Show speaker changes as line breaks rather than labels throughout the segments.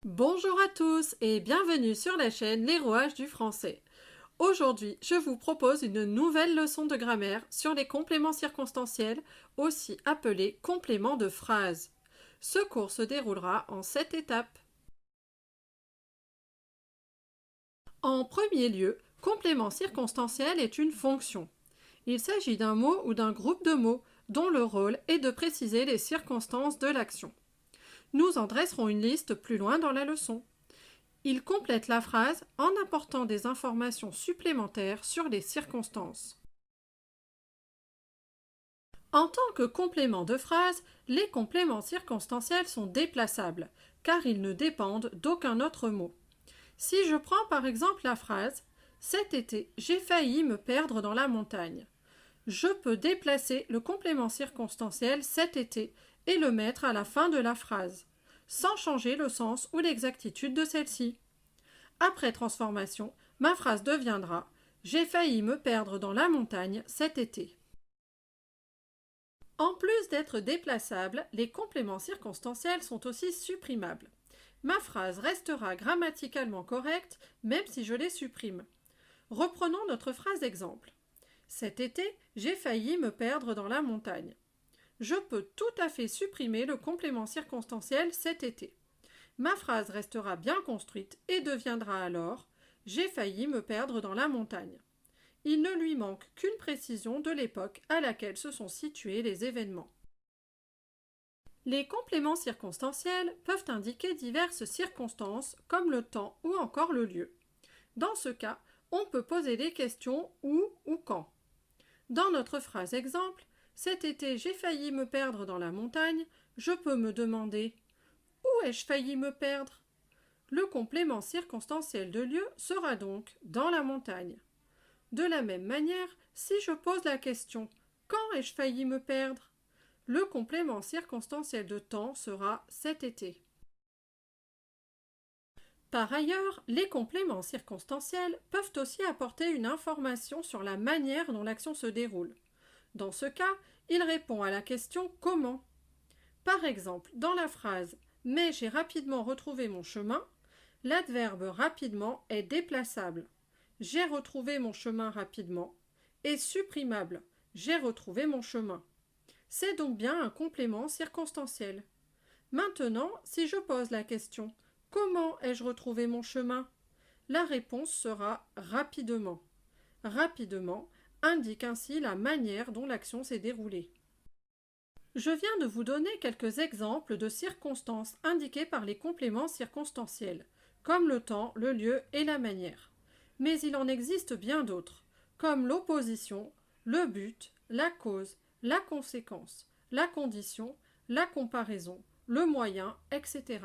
Bonjour à tous et bienvenue sur la chaîne Les Rouages du français. Aujourd'hui, je vous propose une nouvelle leçon de grammaire sur les compléments circonstanciels, aussi appelés compléments de phrase. Ce cours se déroulera en 7 étapes. En premier lieu, complément circonstanciel est une fonction. Il s'agit d'un mot ou d'un groupe de mots dont le rôle est de préciser les circonstances de l'action. Nous en dresserons une liste plus loin dans la leçon. Il complète la phrase en apportant des informations supplémentaires sur les circonstances. En tant que complément de phrase, les compléments circonstanciels sont déplaçables, car ils ne dépendent d'aucun autre mot. Si je prends par exemple la phrase « Cet été, j'ai failli me perdre dans la montagne », je peux déplacer le complément circonstanciel « cet été » et le mettre à la fin de la phrase, sans changer le sens ou l'exactitude de celle-ci. Après transformation, ma phrase deviendra « J'ai failli me perdre dans la montagne cet été ». En plus d'être déplaçables, les compléments circonstanciels sont aussi supprimables. Ma phrase restera grammaticalement correcte même si je les supprime. Reprenons notre phrase d'exemple. Cet été, j'ai failli me perdre dans la montagne. Je peux tout à fait supprimer le complément circonstanciel cet été. Ma phrase restera bien construite et deviendra alors « J'ai failli me perdre dans la montagne ». Il ne lui manque qu'une précision de l'époque à laquelle se sont situés les événements. Les compléments circonstanciels peuvent indiquer diverses circonstances comme le temps ou encore le lieu. Dans ce cas, on peut poser les questions où ou quand. Dans notre phrase exemple, « Cet été, j'ai failli me perdre dans la montagne », je peux me demander « Où ai-je failli me perdre ?» Le complément circonstanciel de lieu sera donc « dans la montagne ». De la même manière, si je pose la question « Quand ai-je failli me perdre ?» le complément circonstanciel de temps sera « cet été ». Par ailleurs, les compléments circonstanciels peuvent aussi apporter une information sur la manière dont l'action se déroule. Dans ce cas, il répond à la question « Comment ?» Par exemple, dans la phrase « Mais j'ai rapidement retrouvé mon chemin », l'adverbe « rapidement » est déplaçable. « J'ai retrouvé mon chemin rapidement » est supprimable. « J'ai retrouvé mon chemin ». C'est donc bien un complément circonstanciel. Maintenant, si je pose la question « Comment ai-je retrouvé mon chemin ?» la réponse sera « rapidement ». Rapidement indique ainsi la manière dont l'action s'est déroulée. Je viens de vous donner quelques exemples de circonstances indiquées par les compléments circonstanciels, comme le temps, le lieu et la manière. Mais il en existe bien d'autres, comme l'opposition, le but, la cause, la conséquence, la condition, la comparaison, le moyen, etc.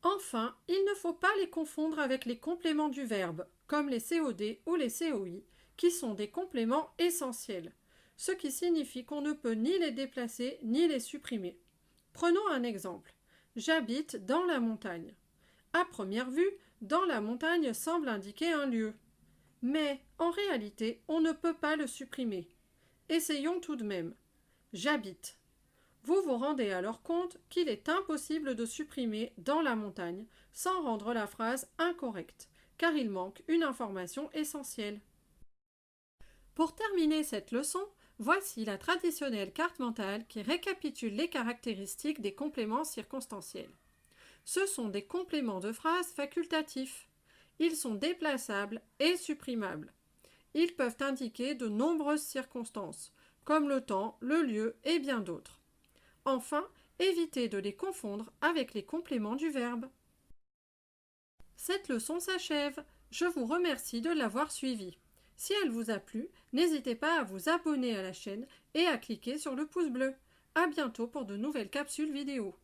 Enfin, il ne faut pas les confondre avec les compléments du verbe, comme les COD ou les COI, qui sont des compléments essentiels, ce qui signifie qu'on ne peut ni les déplacer ni les supprimer. Prenons un exemple. J'habite dans la montagne. À première vue, dans la montagne semble indiquer un lieu. Mais, en réalité, on ne peut pas le supprimer. Essayons tout de même. J'habite. Vous vous rendez alors compte qu'il est impossible de supprimer dans la montagne sans rendre la phrase incorrecte, car il manque une information essentielle. Pour terminer cette leçon, voici la traditionnelle carte mentale qui récapitule les caractéristiques des compléments circonstanciels. Ce sont des compléments de phrase facultatifs. Ils sont déplaçables et supprimables. Ils peuvent indiquer de nombreuses circonstances, comme le temps, le lieu et bien d'autres. Enfin, évitez de les confondre avec les compléments du verbe. Cette leçon s'achève. Je vous remercie de l'avoir suivie. Si elle vous a plu, n'hésitez pas à vous abonner à la chaîne et à cliquer sur le pouce bleu. À bientôt pour de nouvelles capsules vidéo.